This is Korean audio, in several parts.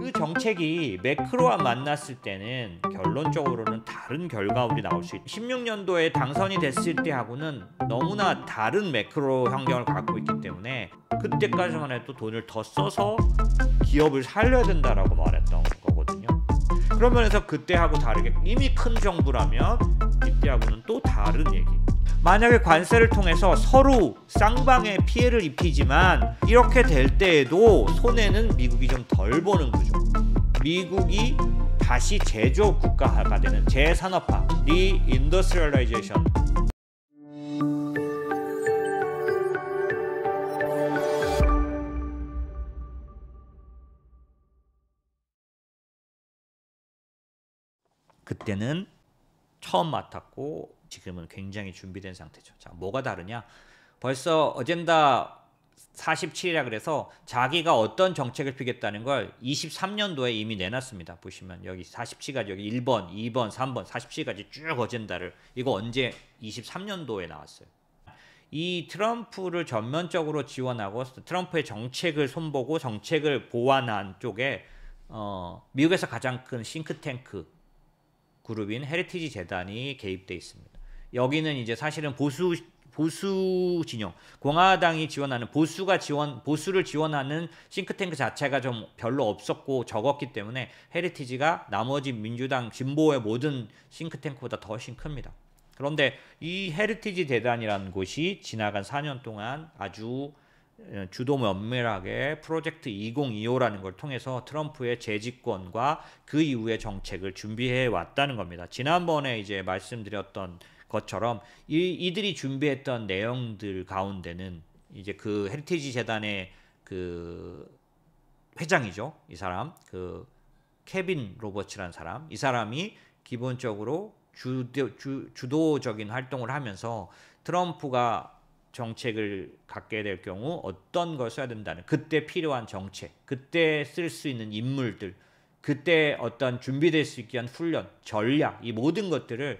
그 정책이 매크로와 만났을 때는 결론적으로는 다른 결과물이 나올 수 있다. 16년도에 당선이 됐을 때하고는 너무나 다른 매크로 환경을 갖고 있기 때문에 그때까지만 해도 돈을 더 써서 기업을 살려야 된다라고 말했던 거거든요. 그런 면에서 그때하고 다르게 이미 큰 정부라면 이때하고는 또 다른 얘기. 만약에 관세를 통해서 서로 쌍방에 피해를 입히지만 이렇게 될 때에도 손해는 미국이 좀 덜 보는 구조. 미국이 다시 제조업 국가가 되는 재산업화, 리인더스트리얼라이제이션. 그때는 처음 맡았고 지금은 굉장히 준비된 상태죠. 자, 뭐가 다르냐? 벌써 어젠다 47이라 그래서 자기가 어떤 정책을 피겠다는 걸 23년도에 이미 내놨습니다. 보시면 여기 47가지 여기 1번, 2번, 3번, 47까지 쭉 어젠다를 이거 언제 23년도에 나왔어요. 이 트럼프를 전면적으로 지원하고 트럼프의 정책을 손보고 정책을 보완한 쪽에 미국에서 가장 큰 싱크탱크 그룹인 헤리티지 재단이 개입돼 있습니다. 여기는 이제 사실은 보수 진영, 공화당이 지원하는 보수를 지원하는 싱크탱크 자체가 좀 별로 없었고 적었기 때문에 헤리티지가 나머지 민주당 진보의 모든 싱크탱크보다 더 훨씬 큽니다. 그런데 이 헤리티지 재단이라는 곳이 지나간 4년 동안 아주 주도 면밀하게 프로젝트 2025라는 걸 통해서 트럼프의 재집권과 그 이후의 정책을 준비해 왔다는 겁니다. 지난번에 이제 말씀드렸던 것처럼 이들이 준비했던 내용들 가운데는 이제 그 헤리티지 재단의 그 회장이죠. 이 사람, 그 케빈 로버츠라는 사람. 이 사람이 기본적으로 주도적인 활동을 하면서 트럼프가 정책을 갖게 될 경우 어떤 걸 써야 된다는 그때 필요한 정책, 그때 쓸 수 있는 인물들, 그때 어떤 준비될 수 있게 한 훈련, 전략 이 모든 것들을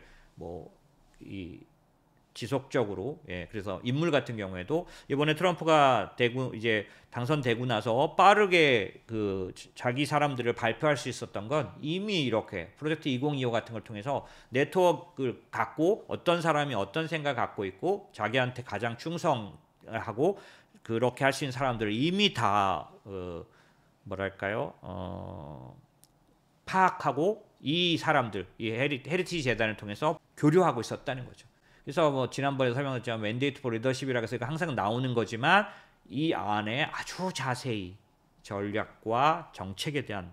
이 지속적으로 그래서 인물 같은 경우에도 이번에 트럼프가 이제 당선되고 나서 빠르게 그 자기 사람들을 발표할 수 있었던 건 이미 이렇게 프로젝트 2025 같은 걸 통해서 네트워크를 갖고 어떤 사람이 어떤 생각을 갖고 있고 자기한테 가장 충성하고 그렇게 할 수 있는 사람들을 이미 다 뭐랄까요 파악하고 이 사람들 이 헤리티지 재단을 통해서 교류하고 있었다는 거죠. 그래서 뭐 지난번에 설명했지만 맨데이트 포 리더십이라고 해서 항상 나오는 거지만 이 안에 아주 자세히 전략과 정책에 대한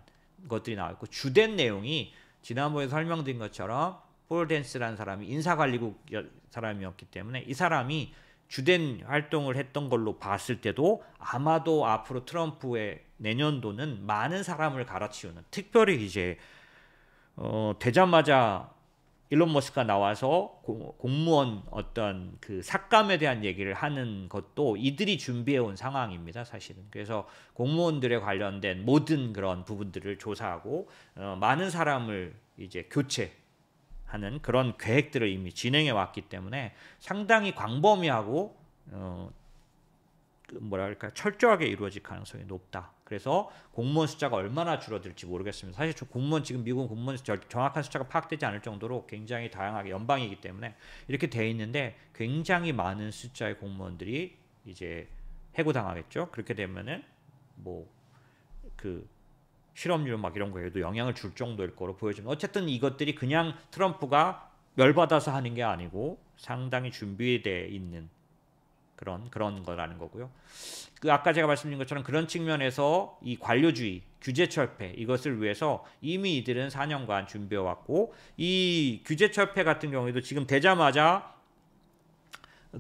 것들이 나와 있고 주된 내용이 지난번에 설명드린 것처럼 폴 댄스라는 사람이 인사관리국 사람이었기 때문에 이 사람이 주된 활동을 했던 걸로 봤을 때도 아마도 앞으로 트럼프의 내년도는 많은 사람을 갈아치우는 특별히 이제 되자마자 일론 머스크가 나와서 공무원 어떤 그 삭감에 대한 얘기를 하는 것도 이들이 준비해 온 상황입니다, 사실은. 그래서 공무원들에 관련된 모든 그런 부분들을 조사하고 많은 사람을 이제 교체하는 그런 계획들을 이미 진행해 왔기 때문에 상당히 광범위하고 뭐랄까 철저하게 이루어질 가능성이 높다. 그래서 공무원 숫자가 얼마나 줄어들지 모르겠습니다. 사실 공무원 지금 미국 공무원 정확한 숫자가 파악되지 않을 정도로 굉장히 다양하게 연방이기 때문에 이렇게 돼 있는데 굉장히 많은 숫자의 공무원들이 이제 해고당하겠죠. 그렇게 되면은 뭐 그 실업률 막 이런 거에도 영향을 줄 정도일 거로 보여집니다. 어쨌든 이것들이 그냥 트럼프가 열받아서 하는 게 아니고 상당히 준비되어 있는 그런 거라는 거고요. 그 아까 제가 말씀드린 것처럼 그런 측면에서 이 관료주의, 규제철폐 이것을 위해서 이미 이들은 4년간 준비해 왔고 이 규제철폐 같은 경우에도 지금 되자마자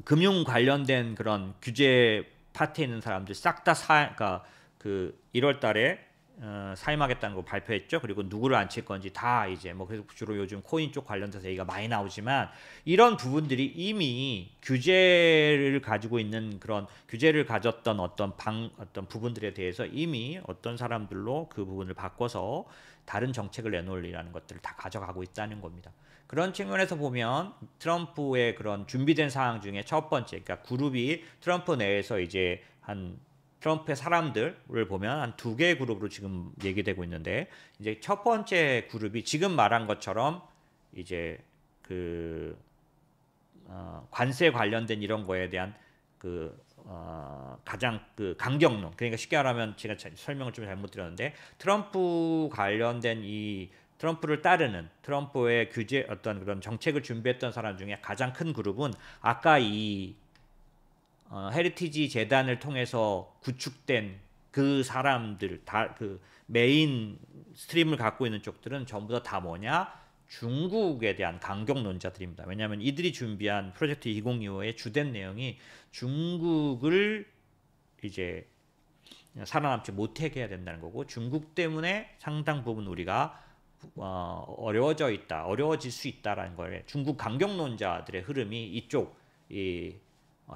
금융 관련된 그런 규제 파트에 있는 사람들 싹 다 그러니까 그 1월 달에 사임하겠다는 거 발표했죠. 그리고 누구를 앉힐 건지 다 이제 뭐 그래서 주로 요즘 코인 쪽 관련돼서 얘기가 많이 나오지만 이런 부분들이 이미 규제를 가지고 있는 그런 규제를 가졌던 어떤 부분들에 대해서 이미 어떤 사람들로 그 부분을 바꿔서 다른 정책을 내놓으리라는 것들을 다 가져가고 있다는 겁니다. 그런 측면에서 보면 트럼프의 그런 준비된 사항 중에 첫 번째, 그러니까 그룹이 트럼프 내에서 이제 한 트럼프의 사람들을 보면 한 두 개의 그룹으로 지금 얘기되고 있는데 이제 첫 번째 그룹이 지금 말한 것처럼 이제 그 관세 관련된 이런 거에 대한 그 가장 그 강경론 그러니까 쉽게 말하면 제가 설명을 좀 잘못 드렸는데 트럼프 관련된 이 트럼프를 따르는 트럼프의 규제 어떤 그런 정책을 준비했던 사람 중에 가장 큰 그룹은 아까 이 헤리티지 재단을 통해서 구축된 그 사람들 다 그 메인 스트림을 갖고 있는 쪽들은 전부 다 뭐냐 중국에 대한 강경론자들입니다. 왜냐하면 이들이 준비한 프로젝트 2025의 주된 내용이 중국을 이제 살아남지 못하게 해야 된다는 거고 중국 때문에 상당 부분 우리가 어려워질 수 있다라는 거예요. 중국 강경론자들의 흐름이 이쪽 이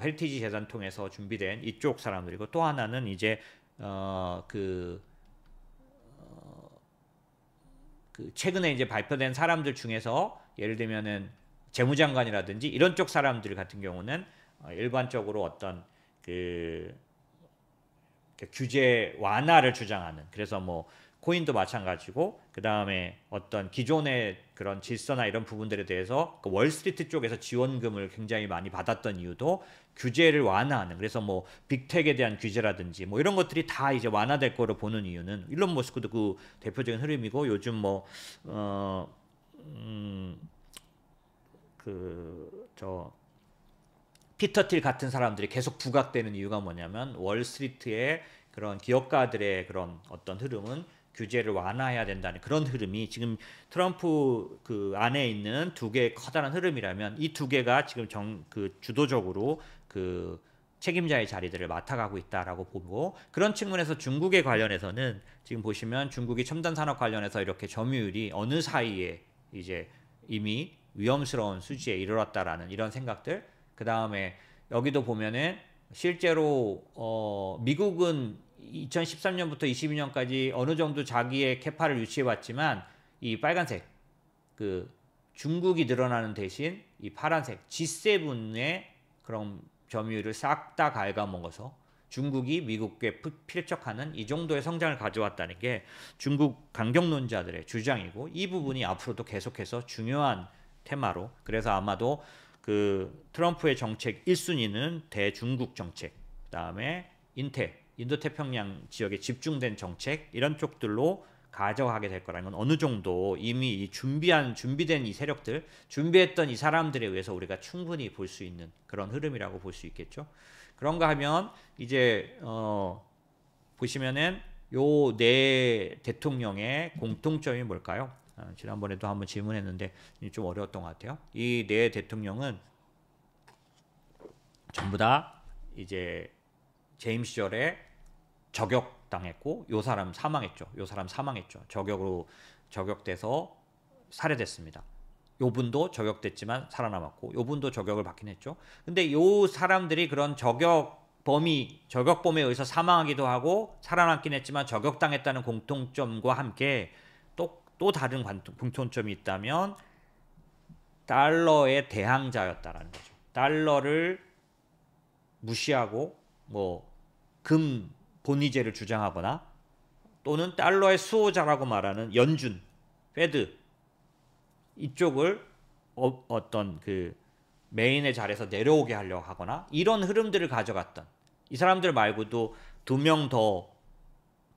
헤리티지 재단 통해서 준비된 이쪽 사람들이고 또 하나는 이제 그 최근에 이제 발표된 사람들 중에서 예를 들면은 재무장관이라든지 이런 쪽 사람들 같은 경우는 일반적으로 어떤 그 규제 완화를 주장하는 그래서 뭐 코인도 마찬가지고 그 다음에 어떤 기존의 그런 질서나 이런 부분들에 대해서 그 월스트리트 쪽에서 지원금을 굉장히 많이 받았던 이유도 규제를 완화하는 그래서 뭐 빅텍에 대한 규제라든지 뭐 이런 것들이 다 이제 완화될 거로 보는 이유는 일론 머스크도 그 대표적인 흐름이고 요즘 뭐 피터 틸 같은 사람들이 계속 부각되는 이유가 뭐냐면 월스트리트의 그런 기업가들의 그런 어떤 흐름은 규제를 완화해야 된다는 그런 흐름이 지금 트럼프 그 안에 있는 두 개의 커다란 흐름이라면 이 두 개가 지금 주도적으로 그 책임자의 자리들을 맡아가고 있다라고 보고 그런 측면에서 중국에 관련해서는 지금 보시면 중국이 첨단 산업 관련해서 이렇게 점유율이 어느 사이에 이제 이미 위험스러운 수지에 이르렀다라는 이런 생각들 그 다음에 여기도 보면은 실제로 미국은 2013년부터 22년까지 어느 정도 자기의 캐파를 유치해왔지만 이 빨간색 그 중국이 늘어나는 대신 이 파란색 G7의 그런 점유율을 싹 다 갉아먹어서 중국이 미국에 필적하는 이 정도의 성장을 가져왔다는 게 중국 강경론자들의 주장이고 이 부분이 앞으로도 계속해서 중요한 테마로 그래서 아마도 그 트럼프의 정책 1순위는 대중국 정책 그다음에 인도태평양 지역에 집중된 정책 이런 쪽들로 가져가게 될 거라는 건 어느 정도 이미 준비된 이 세력들 준비했던 이 사람들에 의해서 우리가 충분히 볼 수 있는 그런 흐름이라고 볼 수 있겠죠. 그런가 하면 이제 보시면은 요 네 대통령의 공통점이 뭘까요? 지난번에도 한번 질문했는데 좀 어려웠던 것 같아요. 이 네 대통령은 전부 다 이제 재임 시절에 저격당했고 요 사람 사망했죠. 저격돼서 살해됐습니다. 요 분도 저격됐지만 살아남았고 요 분도 저격을 받긴 했죠. 근데 요 사람들이 그런 저격범에 의해서 사망하기도 하고 살아남긴 했지만 저격당했다는 공통점과 함께 또 다른 공통점이 있다면 달러의 대항자였다라는 거죠. 달러를 무시하고 뭐 금 본위제를 주장하거나 또는 달러의 수호자라고 말하는 연준, 페드 이쪽을 어떤 그 메인의 자리에서 내려오게 하려고 하거나 이런 흐름들을 가져갔던 이 사람들 말고도 두 명 더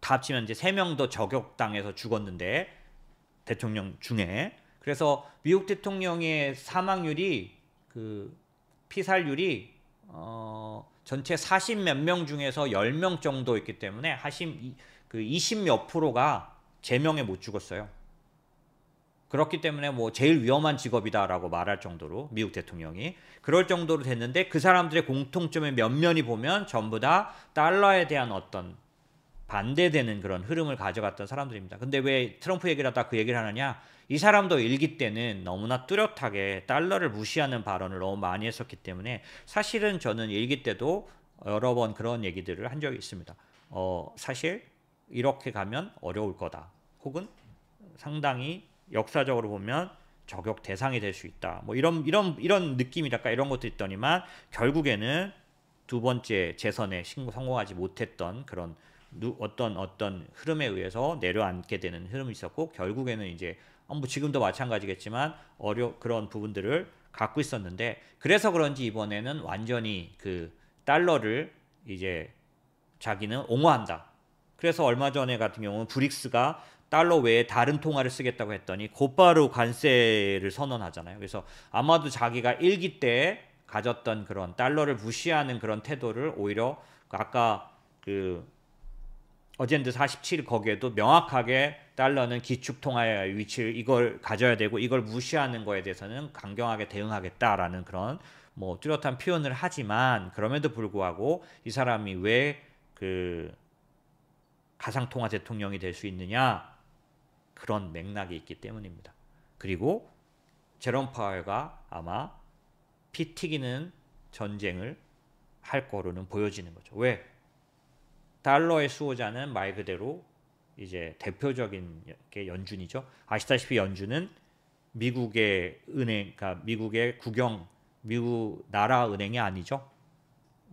다 합치면 이제 3명 더 저격당해서 죽었는데 대통령 중에 그래서 미국 대통령의 사망률이 그 피살률이 전체 40 몇 명 중에서 10명 정도 있기 때문에 20 몇 프로가 제명에 못 죽었어요. 그렇기 때문에 뭐 제일 위험한 직업이다라고 말할 정도로 미국 대통령이 그럴 정도로 됐는데 그 사람들의 공통점의 면면이 보면 전부 다 달러에 대한 어떤 반대되는 그런 흐름을 가져갔던 사람들입니다. 근데 왜 트럼프 얘기를 하다 그 얘기를 하느냐? 이 사람도 일기 때는 너무나 뚜렷하게 달러를 무시하는 발언을 너무 많이 했었기 때문에 사실은 저는 일기 때도 여러 번 그런 얘기들을 한 적이 있습니다. 사실 이렇게 가면 어려울 거다. 혹은 상당히 역사적으로 보면 저격 대상이 될 수 있다. 뭐 이런 느낌이랄까 이런 것도 있더니만 결국에는 두 번째 재선에 성공하지 못했던 그런 어떤 흐름에 의해서 내려앉게 되는 흐름이 있었고 결국에는 이제 뭐 지금도 마찬가지겠지만 그런 부분들을 갖고 있었는데 그래서 그런지 이번에는 완전히 그 달러를 이제 자기는 옹호한다. 그래서 얼마 전에 같은 경우는 브릭스가 달러 외에 다른 통화를 쓰겠다고 했더니 곧바로 관세를 선언하잖아요. 그래서 아마도 자기가 일기 때 가졌던 그런 달러를 무시하는 그런 태도를 오히려 아까 그 어젠드 47 거기에도 명확하게 달러는 기축 통화의 위치를 이걸 가져야 되고 이걸 무시하는 거에 대해서는 강경하게 대응하겠다라는 그런 뭐 뚜렷한 표현을 하지만 그럼에도 불구하고 이 사람이 왜 그 가상통화 대통령이 될 수 있느냐 그런 맥락이 있기 때문입니다. 그리고 제롬 파웰가 아마 피 튀기는 전쟁을 할 거로는 보여지는 거죠. 왜? 달러의 수호자는 말 그대로 이제 대표적인 게 연준이죠. 아시다시피 연준은 미국의 은행, 그러니까 미국의 미국 나라 은행이 아니죠.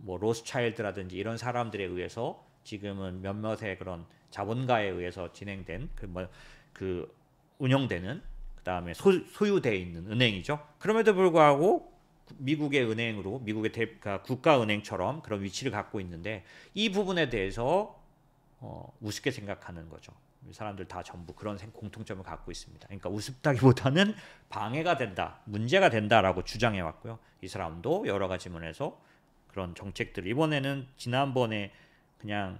뭐 로스차일드라든지 이런 사람들에 의해서 지금은 몇몇의 그런 자본가에 의해서 진행된 그 운영되는 그다음에 소유되어 있는 은행이죠. 그럼에도 불구하고 미국의 은행으로 미국의 국가은행처럼 그런 위치를 갖고 있는데 이 부분에 대해서 우습게 생각하는 거죠. 사람들 다 전부 그런 공통점을 갖고 있습니다. 그러니까 우습다기보다는 방해가 된다, 문제가 된다라고 주장해 왔고요. 이 사람도 여러 가지 면에서 그런 정책들 이번에는 지난번에 그냥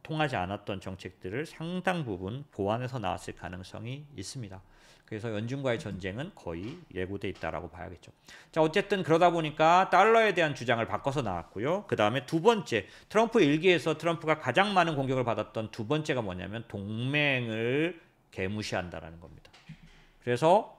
통하지 않았던 정책들을 상당 부분 보완해서 나왔을 가능성이 있습니다. 그래서 연준과의 전쟁은 거의 예고돼 있다라고 봐야겠죠. 자, 어쨌든 그러다 보니까 달러에 대한 주장을 바꿔서 나왔고요. 그 다음에 두 번째, 트럼프 일기에서 트럼프가 가장 많은 공격을 받았던 두 번째가 뭐냐면 동맹을 개무시한다라는 겁니다. 그래서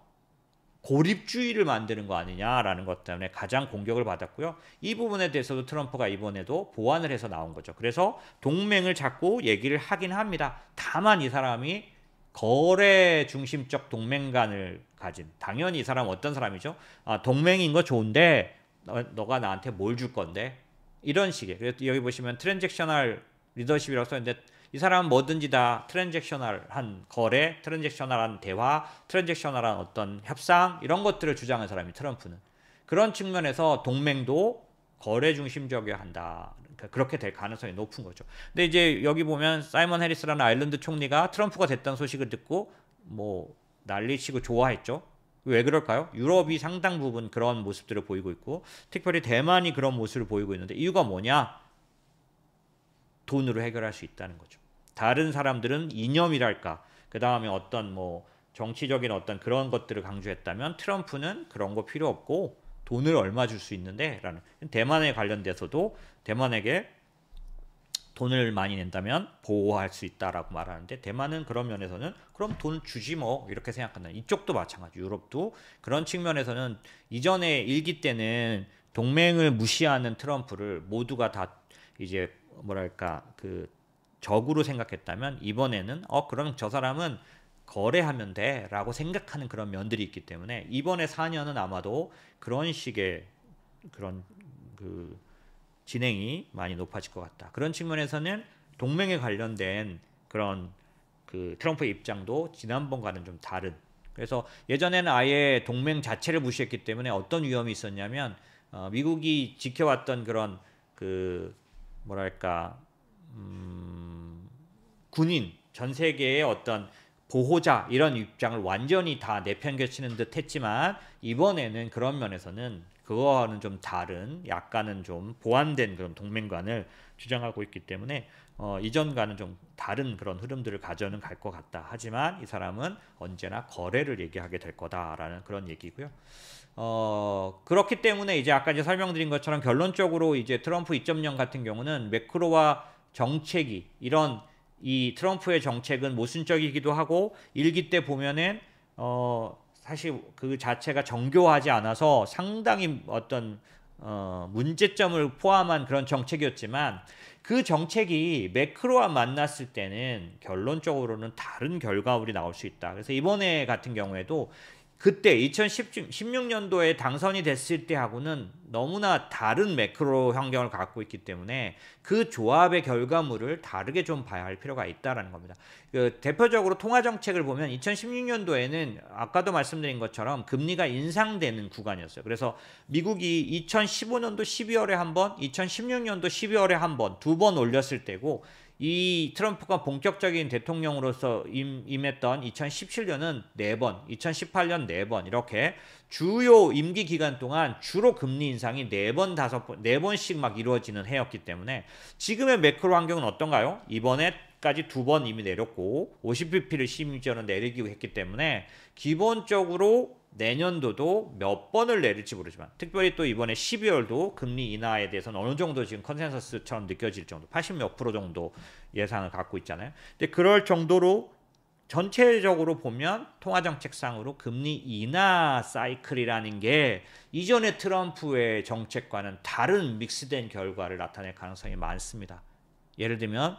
고립주의를 만드는 거 아니냐라는 것 때문에 가장 공격을 받았고요. 이 부분에 대해서도 트럼프가 이번에도 보완을 해서 나온 거죠. 그래서 동맹을 자꾸 얘기를 하긴 합니다. 다만 이 사람이 거래 중심적 동맹관을 가진 당연히 이 사람은 어떤 사람이죠? 동맹인 거 좋은데 너가 나한테 뭘 줄 건데? 이런 식의. 그래서 여기 보시면 트랜잭셔널 리더십이라고 써있는데 이 사람은 뭐든지 다 트랜잭셔널한 거래, 트랜잭셔널한 대화, 트랜잭셔널한 어떤 협상 이런 것들을 주장하는 사람이 트럼프는. 그런 측면에서 동맹도 거래 중심적이어야 한다. 그렇게 될 가능성이 높은 거죠. 근데 이제 여기 보면 사이먼 해리스라는 아일랜드 총리가 트럼프가 됐다는 소식을 듣고 뭐 난리치고 좋아했죠. 왜 그럴까요? 유럽이 상당 부분 그런 모습들을 보이고 있고 특별히 대만이 그런 모습을 보이고 있는데 이유가 뭐냐? 돈으로 해결할 수 있다는 거죠. 다른 사람들은 이념이랄까 그 다음에 어떤 뭐 정치적인 어떤 그런 것들을 강조했다면 트럼프는 그런 거 필요 없고 돈을 얼마 줄 수 있는데 라는 대만에 관련돼서도 대만에게 돈을 많이 낸다면 보호할 수 있다라고 말하는데 대만은 그런 면에서는 그럼 돈 주지 뭐 이렇게 생각한다. 이쪽도 마찬가지. 유럽도 그런 측면에서는 이전에 일기 때는 동맹을 무시하는 트럼프를 모두가 다 이제 뭐랄까 그 적으로 생각했다면 이번에는 그럼 저 사람은 거래하면 돼라고 생각하는 그런 면들이 있기 때문에 이번에 4년은 아마도 그런 식의 그런 그 진행이 많이 높아질 것 같다. 그런 측면에서는 동맹에 관련된 그런 그 트럼프의 입장도 지난번과는 좀 다른. 그래서 예전에는 아예 동맹 자체를 무시했기 때문에 어떤 위험이 있었냐면 미국이 지켜왔던 그런 그 뭐랄까 군인 전 세계의 어떤 보호자 이런 입장을 완전히 다 내팽개치는 듯 했지만 이번에는 그런 면에서는 그거와는 좀 다른 약간은 좀 보완된 그런 동맹관을 주장하고 있기 때문에 이전과는 좀 다른 그런 흐름들을 가져는 갈 것 같다. 하지만 이 사람은 언제나 거래를 얘기하게 될 거다라는 그런 얘기고요. 그렇기 때문에 이제 아까 이제 설명드린 것처럼 결론적으로 이제 트럼프 2.0 같은 경우는 매크로와 정책이 이런 이 트럼프의 정책은 모순적이기도 하고 일기 때 보면은 사실 그 자체가 정교하지 않아서 상당히 어떤 문제점을 포함한 그런 정책이었지만 그 정책이 매크로와 만났을 때는 결론적으로는 다른 결과물이 나올 수 있다. 그래서 이번에 같은 경우에도 그때 2016년도에 당선이 됐을 때하고는 너무나 다른 매크로 환경을 갖고 있기 때문에 그 조합의 결과물을 다르게 좀 봐야 할 필요가 있다라는 겁니다. 대표적으로 통화 정책을 보면 2016년도에는 아까도 말씀드린 것처럼 금리가 인상되는 구간이었어요. 그래서 미국이 2015년도 12월에 한 번, 2016년도 12월에 한 번, 두 번 올렸을 때고, 이 트럼프가 본격적인 대통령으로서 임했던 2017년은 4번, 2018년 4번 이렇게 주요 임기 기간 동안 주로 금리 인상이 4번, 5번, 4번씩 막 이루어지는 해였기 때문에 지금의 매크로 환경은 어떤가요? 이번에까지 2번 이미 내렸고 50bp를 심지어는 내리기로 했기 때문에 기본적으로 내년도도 몇 번을 내릴지 모르지만, 특별히 또 이번에 12월도 금리 인하에 대해서는 어느 정도 지금 컨센서스처럼 느껴질 정도, 80몇 프로 정도 예상을 갖고 있잖아요. 근데 그럴 정도로 전체적으로 보면 통화정책상으로 금리 인하 사이클이라는 게 이전의 트럼프의 정책과는 다른 믹스된 결과를 나타낼 가능성이 많습니다. 예를 들면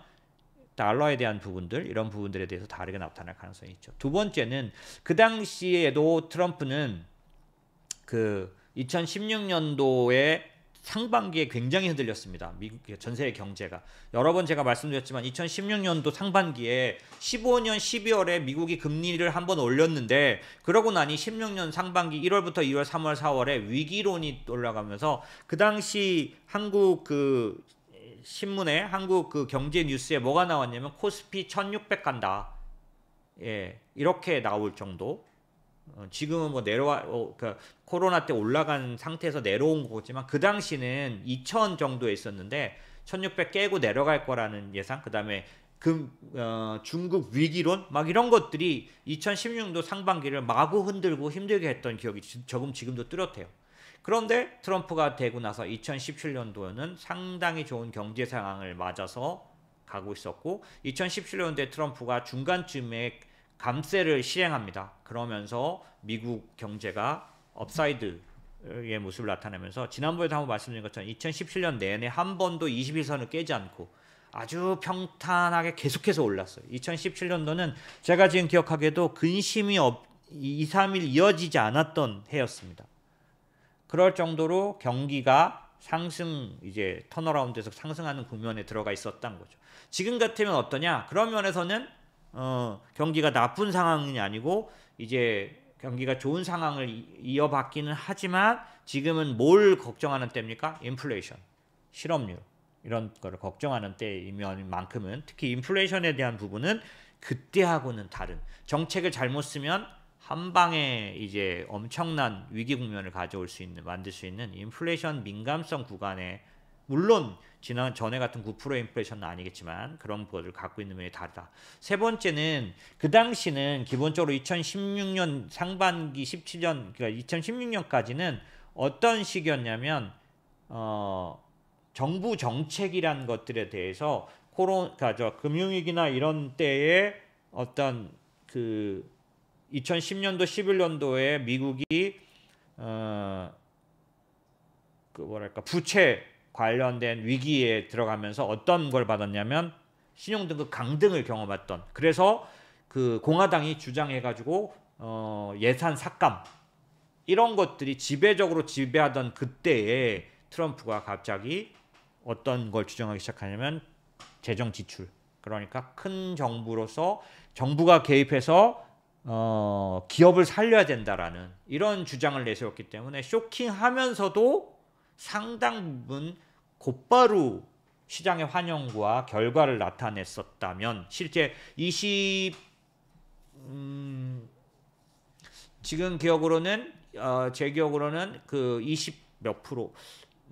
달러에 대한 부분들, 이런 부분들에 대해서 다르게 나타날 가능성이 있죠. 두 번째는 그 당시에도 트럼프는 그 2016년도에 상반기에 굉장히 흔들렸습니다. 미국 전 세계 경제가. 여러 번 제가 말씀드렸지만 2016년도 상반기에 15년 12월에 미국이 금리를 한번 올렸는데, 그러고 나니 16년 상반기 1월부터 2월, 3월, 4월에 위기론이 올라가면서 그 당시 한국 그 신문에, 한국 그 경제 뉴스에 뭐가 나왔냐면 코스피 1600 간다. 예, 이렇게 나올 정도. 지금은 뭐 내려와 그러니까 코로나 때 올라간 상태에서 내려온 거지만 그 당시는 2000 정도에 있었는데 1600 깨고 내려갈 거라는 예상, 그다음에 중국 위기론 막 이런 것들이 2016년도 상반기를 마구 흔들고 힘들게 했던 기억이 조금 지금도 뚜렷해요. 그런데 트럼프가 되고 나서 2017년도에는 상당히 좋은 경제 상황을 맞아서 가고 있었고, 2017년도에 트럼프가 중간쯤에 감세를 시행합니다. 그러면서 미국 경제가 업사이드의 모습을 나타내면서, 지난번에도 한번 말씀드린 것처럼 2017년 내내 한 번도 21선을 깨지 않고 아주 평탄하게 계속해서 올랐어요. 2017년도는 제가 지금 기억하기에도 근심이 2, 3일 이어지지 않았던 해였습니다. 그럴 정도로 경기가 이제 턴어라운드에서 상승하는 국면에 들어가 있었던 거죠. 지금 같으면 어떠냐? 그런 면에서는 경기가 나쁜 상황이 아니고 이제 경기가 좋은 상황을 이어받기는 하지만, 지금은 뭘 걱정하는 때입니까? 인플레이션, 실업률 이런 거를 걱정하는 때이면 만큼은, 특히 인플레이션에 대한 부분은 그때하고는 다른, 정책을 잘못 쓰면 한 방에 이제 엄청난 위기 국면을 만들 수 있는 인플레이션 민감성 구간에, 물론 전에 같은 9% 인플레이션은 아니겠지만 그런 것을 갖고 있는 면이 다르다. 세 번째는 그 당시는 기본적으로 2016년 상반기 17년, 그러니까 2016년까지는 어떤 시기였냐면 정부 정책이란 것들에 대해서 그러니까 금융위기나 이런 때에 어떤 2010년도 11년도에 미국이 부채 관련된 위기에 들어가면서 어떤 걸 받았냐면 신용등급 강등을 경험했던, 그래서 그 공화당이 주장해가지고 예산 삭감 이런 것들이 지배적으로 지배하던 그때에 트럼프가 갑자기 어떤 걸 주장하기 시작하냐면 재정 지출, 그러니까 큰 정부로서 정부가 개입해서 기업을 살려야 된다라는 이런 주장을 내세웠기 때문에 쇼킹하면서도 상당 부분 곧바로 시장의 환영과 결과를 나타냈었다면, 실제 지금 기억으로는 제 기억으로는 그 20 몇 프로,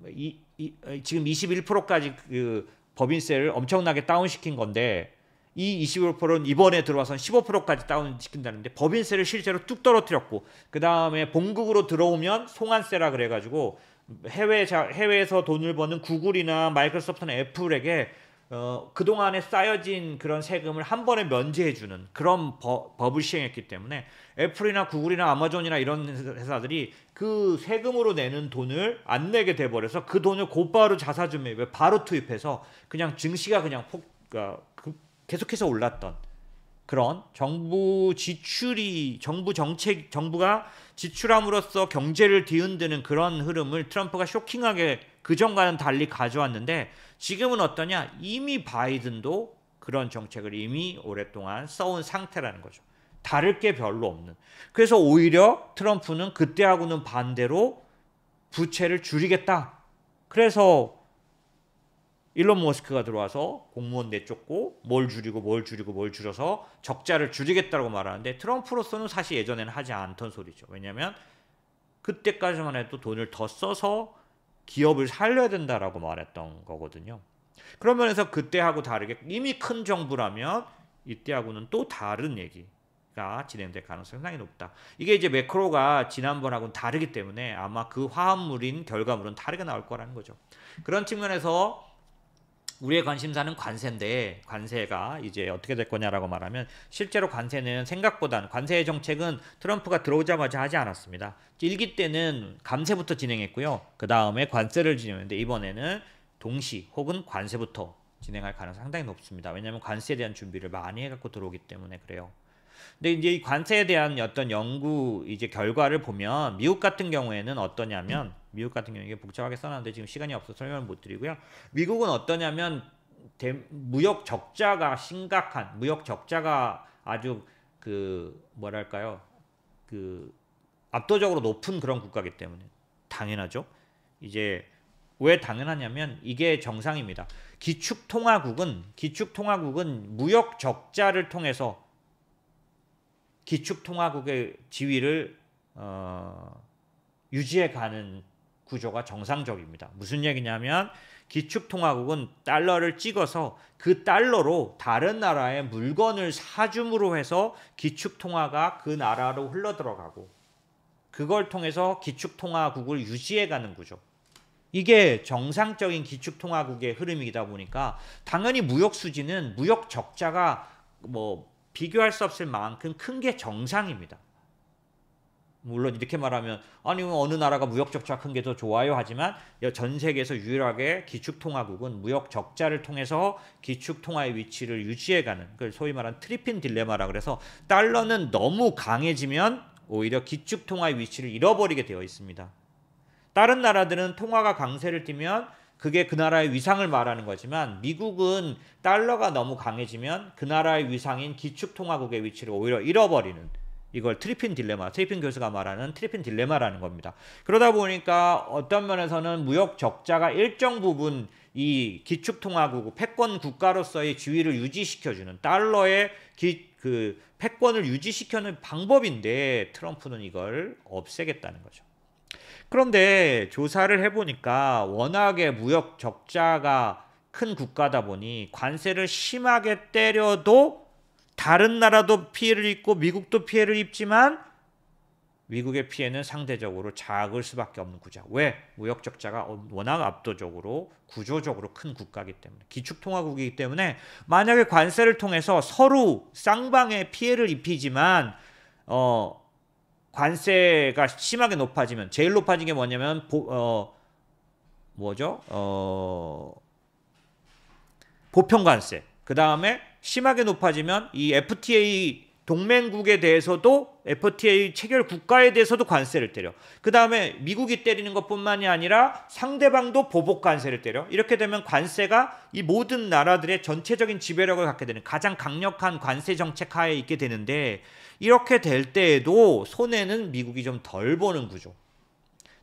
지금 21%까지 그 법인세를 엄청나게 다운시킨 건데, 이 21%는 이번에 들어와서 15%까지 다운시킨다는데 법인세를 실제로 뚝 떨어뜨렸고, 그 다음에 본국으로 들어오면 송환세라 그래가지고 해외에서 돈을 버는 구글이나 마이크로소프트나 애플에게 그동안에 쌓여진 그런 세금을 한 번에 면제해주는 그런 법을 시행했기 때문에, 애플이나 구글이나 아마존이나 이런 회사들이 그 세금으로 내는 돈을 안 내게 돼버려서 그 돈을 곧바로 자사주 매입에 바로 투입해서 그냥 증시가 그냥 계속해서 올랐던 그런 정부가 지출함으로써 경제를 뒤흔드는 그런 흐름을 트럼프가 쇼킹하게 그전과는 달리 가져왔는데 지금은 어떠냐? 이미 바이든도 그런 정책을 이미 오랫동안 써온 상태라는 거죠. 다를 게 별로 없는. 그래서 오히려 트럼프는 그때하고는 반대로 부채를 줄이겠다. 그래서 일론 머스크가 들어와서 공무원 내쫓고 뭘 줄여서 적자를 줄이겠다고 말하는데 트럼프로서는 사실 예전에는 하지 않던 소리죠. 왜냐하면 그때까지만 해도 돈을 더 써서 기업을 살려야 된다라고 말했던 거거든요. 그런 면에서 그때하고 다르게 이미 큰 정부라면 이때하고는 또 다른 얘기가 진행될 가능성이 상당히 높다. 이게 이제 매크로가 지난번하고는 다르기 때문에 아마 그 화합물인 결과물은 다르게 나올 거라는 거죠. 그런 측면에서 우리의 관심사는 관세인데 관세가 이제 어떻게 될 거냐라고 말하면 실제로 관세는 생각보다는 관세 정책은 트럼프가 들어오자마자 하지 않았습니다. 1기 때는 감세부터 진행했고요. 그 다음에 관세를 진행했는데 이번에는 동시 혹은 관세부터 진행할 가능성이 상당히 높습니다. 왜냐하면 관세에 대한 준비를 많이 해갖고 들어오기 때문에 그래요. 근데 이제 이 관세에 대한 어떤 연구 이제 결과를 보면 미국 같은 경우에는 어떠냐면 미국 같은 경우에 이게 복잡하게 써놨는데 지금 시간이 없어서 설명을 못 드리고요. 미국은 어떠냐면 무역 적자가 심각한 무역 적자가 아주 그 뭐랄까요 그 압도적으로 높은 그런 국가이기 때문에 당연하죠. 이제 왜 당연하냐면 이게 정상입니다. 기축통화국은 무역 적자를 통해서 기축통화국의 지위를 유지해가는 구조가 정상적입니다. 무슨 얘기냐면 기축통화국은 달러를 찍어서 그 달러로 다른 나라의 물건을 사줌으로 해서 기축통화가 그 나라로 흘러들어가고 그걸 통해서 기축통화국을 유지해가는 구조. 이게 정상적인 기축통화국의 흐름이다 보니까 당연히 무역 수지는 무역 적자가 뭐 비교할 수 없을 만큼 큰 게 정상입니다. 물론 이렇게 말하면 아니 어느 나라가 무역 적자가 큰 게 더 좋아요 하지만 전 세계에서 유일하게 기축통화국은 무역 적자를 통해서 기축통화의 위치를 유지해가는 그걸 소위 말하는 트리핀 딜레마라 그래서 달러는 너무 강해지면 오히려 기축통화의 위치를 잃어버리게 되어 있습니다. 다른 나라들은 통화가 강세를 띠면 그게 그 나라의 위상을 말하는 거지만 미국은 달러가 너무 강해지면 그 나라의 위상인 기축통화국의 위치를 오히려 잃어버리는 이걸 트리핀 교수가 말하는 트리핀 딜레마라는 겁니다. 그러다 보니까 어떤 면에서는 무역 적자가 일정 부분 이 기축통화국 패권 국가로서의 지위를 유지시켜주는 달러의 그 패권을 유지시켜는 방법인데 트럼프는 이걸 없애겠다는 거죠. 그런데 조사를 해보니까 워낙에 무역 적자가 큰 국가다 보니 관세를 심하게 때려도 다른 나라도 피해를 입고 미국도 피해를 입지만 미국의 피해는 상대적으로 작을 수밖에 없는 구조. 왜? 무역 적자가 워낙 압도적으로 구조적으로 큰 국가이기 때문에 기축통화국이기 때문에 만약에 관세를 통해서 서로 쌍방에 피해를 입히지만 관세가 심하게 높아지면 제일 높아진 게 뭐냐면 보편관세. 그 다음에 심하게 높아지면 이 FTA 동맹국에 대해서도 FTA 체결 국가에 대해서도 관세를 때려. 그 다음에 미국이 때리는 것뿐만이 아니라 상대방도 보복 관세를 때려. 이렇게 되면 관세가 이 모든 나라들의 전체적인 지배력을 갖게 되는 가장 강력한 관세 정책 하에 있게 되는데 이렇게 될 때에도 손해는 미국이 좀 덜 보는 구조.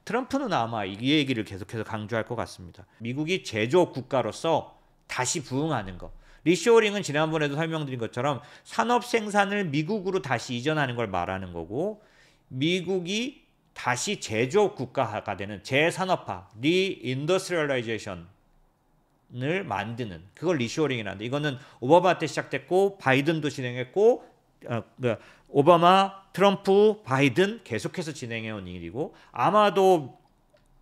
트럼프는 아마 이 얘기를 계속해서 강조할 것 같습니다. 미국이 제조업 국가로서 다시 부흥하는 것. 리쇼어링은 지난번에도 설명드린 것처럼 산업 생산을 미국으로 다시 이전하는 걸 말하는 거고 미국이 다시 제조업 국가가 되는 재산업화, 리인더스트리얼라이제이션을 만드는 그걸 리쇼어링이라는데 이거는 오바마 때 시작됐고 바이든도 진행했고 오바마, 트럼프, 바이든 계속해서 진행해온 일이고 아마도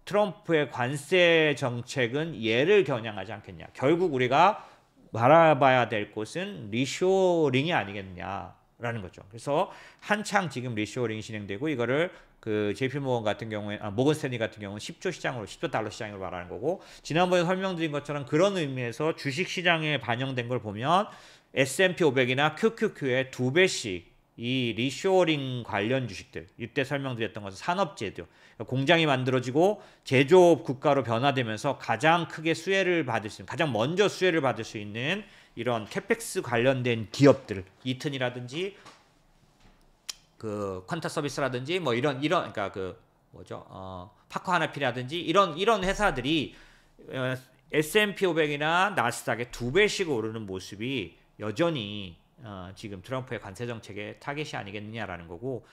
트럼프의 관세 정책은 얘를 겨냥하지 않겠냐. 결국 우리가 바라봐야 될 곳은 리쇼어링이 아니겠냐라는 거죠. 그래서 한창 지금 리쇼어링이 진행되고 이거를 그 JP 모건 같은 경우에 모건 스탠리 같은 경우는 10조 달러 시장으로 말하는 거고 지난번에 설명드린 것처럼 그런 의미에서 주식 시장에 반영된 걸 보면 S&P 500이나 QQQ의 2배씩 이 리쇼어링 관련 주식들, 이때 설명드렸던 것은 산업재료, 공장이 만들어지고 제조업 국가로 변화되면서 가장 크게 수혜를 받을 수 있는, 가장 먼저 수혜를 받을 수 있는 이런 캐펙스 관련된 기업들, 이튼이라든지 그 퀀타 서비스라든지 뭐 이런 그러니까 그 뭐죠? 파커 하나피라든지 이런 회사들이 S&P 500이나 나스닥의 2배씩 오르는 모습이 여전히 지금 트럼프의 관세 정책의 타겟이 아니겠느냐라는 거고.